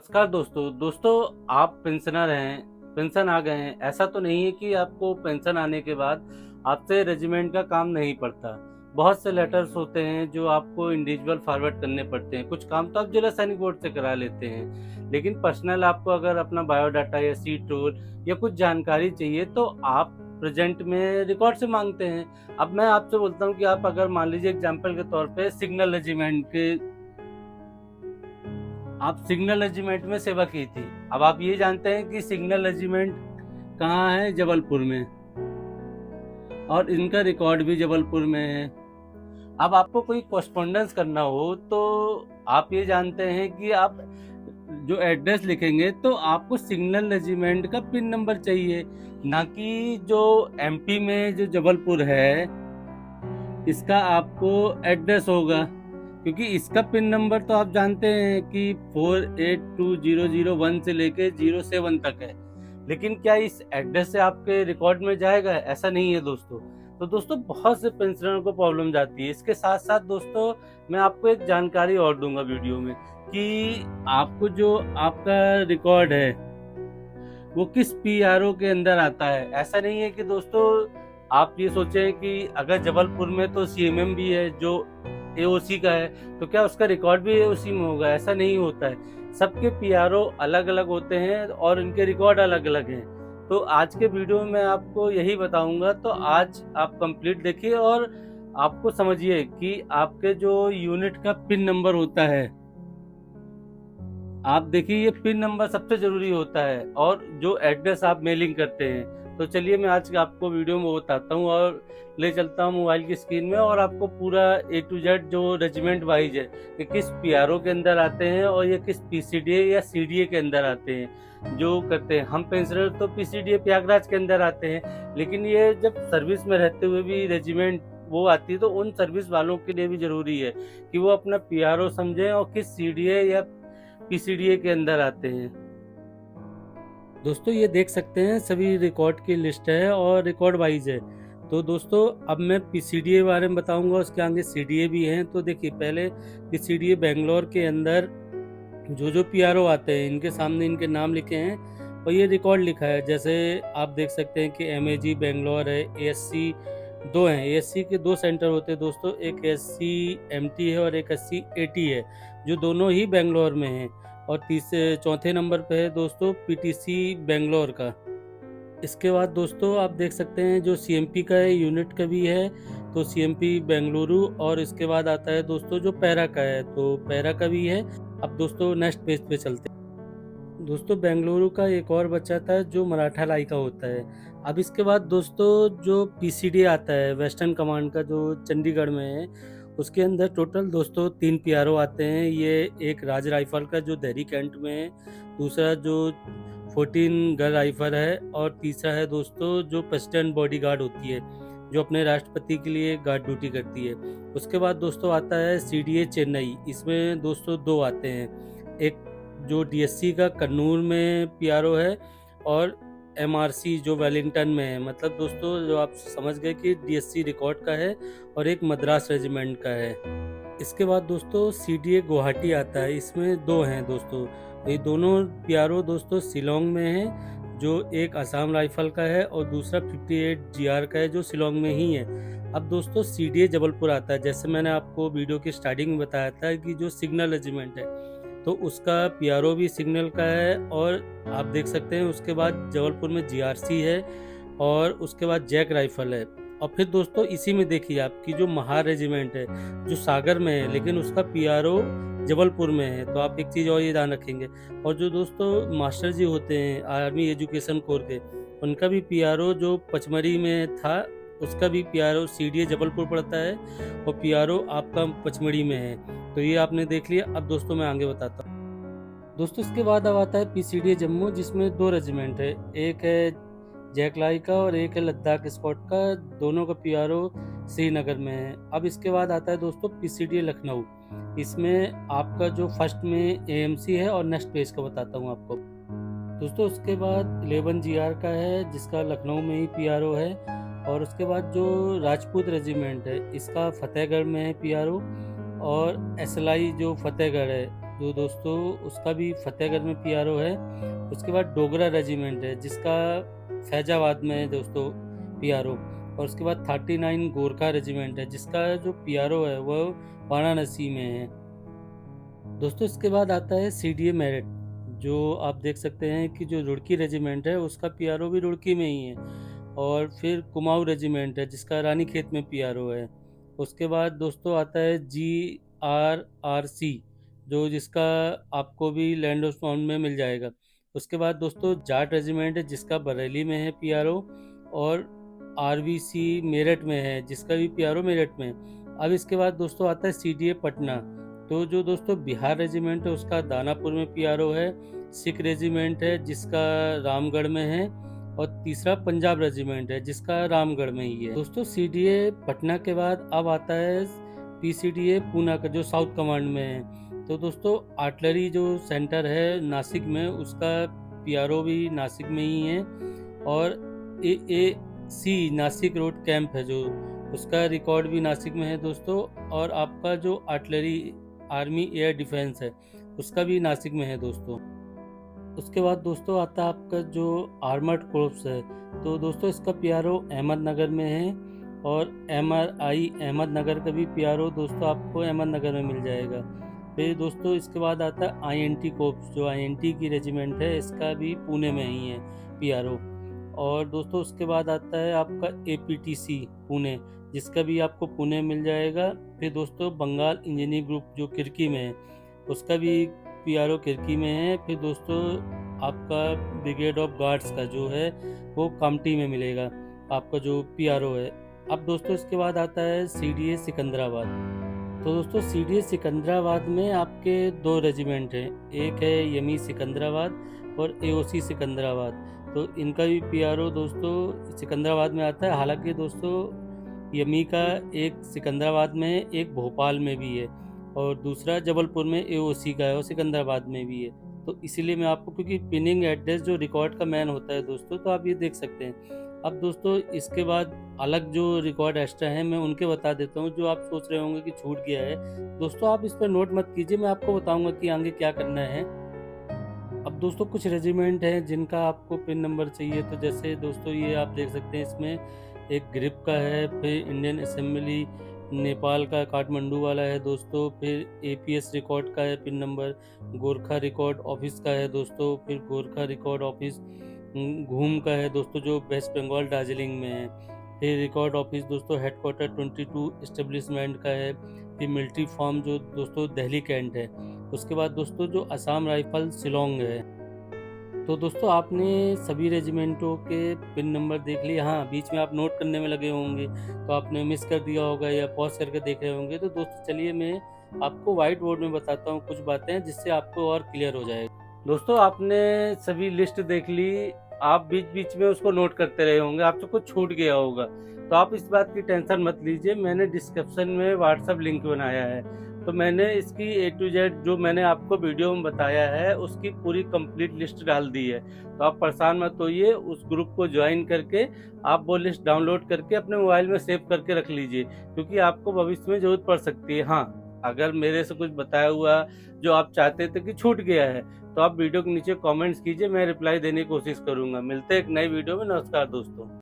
नमस्कार दोस्तों आप पेंशनर हैं, पेंशन आ गए हैं। ऐसा तो नहीं है कि आपको पेंशन आने के बाद आपसे रेजिमेंट का काम नहीं पड़ता। बहुत से लेटर्स होते हैं जो आपको इंडिविजुअल फॉरवर्ड करने पड़ते हैं। कुछ काम तो आप जिला सैनिक बोर्ड से करा लेते हैं, लेकिन पर्सनल आपको अगर अपना बायोडाटा या सीट रोल या कुछ जानकारी चाहिए तो आप प्रेजेंट में रिकॉर्ड से मांगते हैं। अब मैं आपसे बोलता हूँ कि आप अगर मान लीजिए एग्जाम्पल के तौर पे आप सिग्नल रेजिमेंट में सेवा की थी। अब आप ये जानते हैं कि सिग्नल रेजिमेंट कहाँ है, जबलपुर में, और इनका रिकॉर्ड भी जबलपुर में है। अब आपको कोई कॉरस्पॉन्डेंस करना हो तो आप ये जानते हैं कि आप जो एड्रेस लिखेंगे तो आपको सिग्नल रेजिमेंट का पिन नंबर चाहिए, ना कि जो एमपी में जो जबलपुर है इसका आपको एड्रेस होगा, क्योंकि इसका पिन नंबर तो आप जानते हैं कि 482001 से लेके 07 तक है। लेकिन क्या इस एड्रेस से आपके रिकॉर्ड में जाएगा? ऐसा नहीं है दोस्तों। तो दोस्तों बहुत से पेंशनर को प्रॉब्लम जाती है। इसके साथ साथ दोस्तों मैं आपको एक जानकारी और दूंगा वीडियो में कि आपको जो आपका रिकॉर्ड है वो किस पीआरओ के अंदर आता है। ऐसा नहीं है कि दोस्तों आप ये सोचें कि अगर जबलपुर में तो सीएमएम भी है जो एओसी का है, तो क्या उसका रिकॉर्ड भी एओसी में होगा? ऐसा नहीं होता है। सबके पीआरओ अलग अलग होते हैं और इनके रिकॉर्ड अलग अलग हैं। तो आज के वीडियो में मैं आपको यही बताऊंगा, तो आज आप कंप्लीट देखिए और आपको समझिए कि आपके जो यूनिट का पिन नंबर होता है, आप देखिए ये पिन नंबर सबसे जरूरी होता है, और जो एड्रेस आप मेलिंग करते हैं। तो चलिए मैं आज आपको वीडियो में बताता हूँ और ले चलता हूँ मोबाइल की स्क्रीन में, और आपको पूरा ए टू जेड जो रेजिमेंट वाइज है कि किस पीआरओ के अंदर आते हैं और ये किस पीसीडीए या सीडीए के अंदर आते हैं जो करते हैं। हम पेंशनर तो पीसीडीए प्रयागराज के अंदर आते हैं, लेकिन ये जब सर्विस में रहते हुए भी रेजिमेंट वो आती है तो उन सर्विस वालों के लिए भी जरूरी है कि वो अपना पीआरओ समझें और किस सीडीए या पीसीडीए के अंदर आते हैं। दोस्तों ये देख सकते हैं सभी रिकॉर्ड की लिस्ट है और रिकॉर्ड वाइज है। तो दोस्तों अब मैं पीसीडीए के बारे में बताऊंगा, उसके आगे सीडीए भी हैं। तो देखिए पहले पीसीडीए बेंगलोर के अंदर जो पीआरओ आते हैं इनके सामने इनके नाम लिखे हैं और ये रिकॉर्ड लिखा है। जैसे आप देख सकते हैं कि एमएजी बेंगलोर है, एएससी दो हैं। एएससी के दो सेंटर होते हैं दोस्तों, एक एएससी एमटी है और एक एएससी एटी है, जो दोनों ही बेंगलोर में हैं। और तीसरे चौथे नंबर पे है दोस्तों पीटीसी बेंगलोर का। इसके बाद दोस्तों आप देख सकते हैं जो सीएमपी का है, यूनिट का भी है, तो सीएमपी बेंगलुरु। और इसके बाद आता है दोस्तों जो पैरा का है, तो पैरा का भी है। अब दोस्तों नेक्स्ट पेज पे चलते हैं। दोस्तों बेंगलुरु का एक और बच्चा था जो मराठा लाई का होता है। अब इसके बाद दोस्तों जो पीसीडी आता है वेस्टर्न कमांड का, जो चंडीगढ़ में है, उसके अंदर टोटल दोस्तों 3 पीआरओ आते हैं। ये एक राज राइफल का जो देहरी कैंट में है, दूसरा जो 14 गन राइफल है, और तीसरा है दोस्तों जो प्रेसिडेंट बॉडीगार्ड होती है जो अपने राष्ट्रपति के लिए गार्ड ड्यूटी करती है। उसके बाद दोस्तों आता है सीडीए चेन्नई। इसमें दोस्तों 2 आते हैं, एक जो डीएससी का कन्नूर में पीआरओ है और एमआरसी जो वेलिंगटन में है। मतलब दोस्तों जो आप समझ गए कि डीएससी रिकॉर्ड का है और एक मद्रास रेजिमेंट का है। इसके बाद दोस्तों सीडीए गुवाहाटी आता है। इसमें 2 हैं दोस्तों, ये दोनों पीआरओ दोस्तों शिलोंग में है, जो एक असम राइफल का है और दूसरा 58 जीआर का है जो शिलोंग में ही है। अब दोस्तों सीडीए जबलपुर आता है। जैसे मैंने आपको वीडियो की स्टार्टिंग में बताया था कि जो सिग्नल रेजिमेंट है तो उसका पीआरओ भी सिग्नल का है, और आप देख सकते हैं उसके बाद जबलपुर में जीआरसी है और उसके बाद जैक राइफल है। और फिर दोस्तों इसी में देखिए आपकी जो महार रेजिमेंट है जो सागर में है, लेकिन उसका पीआरओ जबलपुर में है। तो आप एक चीज़ और ये ध्यान रखेंगे। और जो दोस्तों मास्टर जी होते हैं आर्मी एजुकेशन कोर के, उनका भी पीआरओ जो पचमढ़ी में था उसका भी पीआरओ सीडीए जबलपुर पड़ता है और पीआरओ आपका पचमढ़ी में है। तो ये आपने देख लिया। अब दोस्तों मैं आगे बताता हूँ। दोस्तों इसके बाद अब आता है पीसीडीए जम्मू, जिसमें 2 रेजिमेंट है, एक है जैकलाई का और एक है लद्दाख स्क्वाड का। दोनों का पीआरओ श्रीनगर में है। अब इसके बाद आता है दोस्तों पीसीडीए लखनऊ। इसमें आपका जो फर्स्ट में एएमसी है, और नेक्स्ट पेज का बताता हूँ आपको दोस्तों। उसके बाद 11 जीआर का है जिसका लखनऊ में ही पीआरओ है। और उसके बाद जो राजपूत रेजिमेंट है इसका फतेहगढ़ में है पीआरओ। और एसएलआई जो फतेहगढ़ है जो दोस्तों उसका भी फतेहगढ़ में पीआरओ है। उसके बाद डोगरा रेजिमेंट है जिसका फैजाबाद में है दोस्तों पीआरओ। और उसके बाद 39 गोरखा रेजिमेंट है जिसका जो पीआरओ है वो वाराणसी में है। दोस्तों इसके बाद आता है सीडीए मेरठ, जो आप देख सकते हैं कि जो रुड़की रेजिमेंट है उसका पीआरओ भी रुड़की में ही है। और फिर कुमाऊं रेजिमेंट है जिसका रानीखेत में पीआरओ है। उसके बाद दोस्तों आता है GRRC, जो जिसका आपको भी लैंड ऑफ ऑन में मिल जाएगा। उसके बाद दोस्तों जाट रेजिमेंट है जिसका बरेली में है पीआरओ। और RVC मेरठ में है जिसका भी पीआरओ मेरठ में है। अब इसके बाद दोस्तों आता है CDA पटना, तो जो दोस्तों बिहार रेजिमेंट है उसका दानापुर में पीआरओ है। सिख रेजिमेंट है जिसका रामगढ़ में है। और तीसरा पंजाब रेजिमेंट है जिसका रामगढ़ में ही है। दोस्तों CDA पटना के बाद अब आता है PCDA पूना का, जो साउथ कमांड में है। तो दोस्तों आर्टिलरी जो सेंटर है नासिक में उसका पीआरओ भी नासिक में ही है। और AAC नासिक रोड कैंप है जो उसका रिकॉर्ड भी नासिक में है दोस्तों। और आपका जो आर्टिलरी आर्मी एयर डिफेंस है उसका भी नासिक में है दोस्तों। उसके बाद दोस्तों आता है आपका जो आर्मर्ड कोर्प्स है, तो दोस्तों इसका पीआरओ अहमदनगर में है। और MRI अहमदनगर का भी पीआरओ दोस्तों आपको अहमदनगर में मिल जाएगा। फिर दोस्तों इसके बाद आता है INT कोर्प्स, जो INT की रेजिमेंट है इसका भी पुणे में ही है पीआरओ। और दोस्तों उसके बाद आता है आपका APTC पुणे, जिसका भी आपको पुणे मिल जाएगा। फिर दोस्तों बंगाल इंजीनियरिंग ग्रुप जो किर्की में है उसका भी पीआरओ किर्की में है। फिर दोस्तों आपका ब्रिगेड ऑफ गार्ड्स का जो है वो कामठी में मिलेगा आपका जो पीआरओ है। अब दोस्तों इसके बाद आता है CDA सिकंदराबाद। तो दोस्तों CDA सिकंदराबाद में आपके 2 रेजिमेंट हैं, एक है यमी सिकंदराबाद और AOC सिकंदराबाद। तो इनका भी पीआरओ दोस्तों सिकंदराबाद में आता है। हालांकि दोस्तों यमी का एक सिकंदराबाद में है, एक भोपाल में भी है और दूसरा जबलपुर में AOC का है और सिकंदराबाद में भी है। तो इसीलिए मैं आपको, क्योंकि पिनिंग एड्रेस जो रिकॉर्ड का मैन होता है दोस्तों, तो आप ये देख सकते हैं। अब दोस्तों इसके बाद अलग जो रिकॉर्ड एक्स्ट्रा हैं मैं उनके बता देता हूँ, जो आप सोच रहे होंगे कि छूट गया है। दोस्तों आप इस पर नोट मत कीजिए, मैं आपको बताऊंगा कि आगे क्या करना है। अब दोस्तों कुछ रेजिमेंट हैं जिनका आपको पिन नंबर चाहिए, तो जैसे दोस्तों ये आप देख सकते हैं, इसमें एक ग्रिप का है, फिर इंडियन असेंबली नेपाल का काठमांडू वाला है दोस्तों, फिर APS रिकॉर्ड का है pin number, Gorkha record office का है दोस्तों, फिर गोरखा रिकॉर्ड ऑफिस घूम का है दोस्तों जो वेस्ट बंगाल दार्जिलिंग में है, फिर रिकॉर्ड ऑफिस दोस्तों हेडक्वार्टर 22 इस्टेब्लिशमेंट का है, फिर मिलिट्री फॉर्म जो दोस्तों दिल्ली कैंट है। उसके बाद दोस्तों जो असम राइफल शिलोंग है। तो दोस्तों आपने सभी रेजिमेंटों के पिन नंबर देख लिए। हाँ, बीच में आप नोट करने में लगे होंगे तो आपने मिस कर दिया होगा या पॉज करके देख रहे होंगे। तो दोस्तों चलिए मैं आपको व्हाइट बोर्ड में बताता हूँ कुछ बातें जिससे आपको और क्लियर हो जाएगा। दोस्तों आपने सभी लिस्ट देख ली, आप बीच बीच में उसको नोट करते रहे होंगे, आपसे कुछ छूट गया होगा, तो आप इस बात की टेंशन मत लीजिए। मैंने डिस्क्रिप्शन में व्हाट्सएप लिंक बनाया है, तो मैंने इसकी A to Z जो मैंने आपको वीडियो में बताया है उसकी पूरी कंप्लीट लिस्ट डाल दी है। तो आप परेशान मत होइए, उस ग्रुप को ज्वाइन करके आप वो लिस्ट डाउनलोड करके अपने मोबाइल में सेव करके रख लीजिए, क्योंकि आपको भविष्य में जरूरत पड़ सकती है। हाँ, अगर मेरे से कुछ बताया हुआ जो आप चाहते थे कि छूट गया है तो आप वीडियो के नीचे कमेंट्स कीजिए, मैं रिप्लाई देने की कोशिश करूंगा। मिलते हैं एक नई वीडियो में। नमस्कार दोस्तों।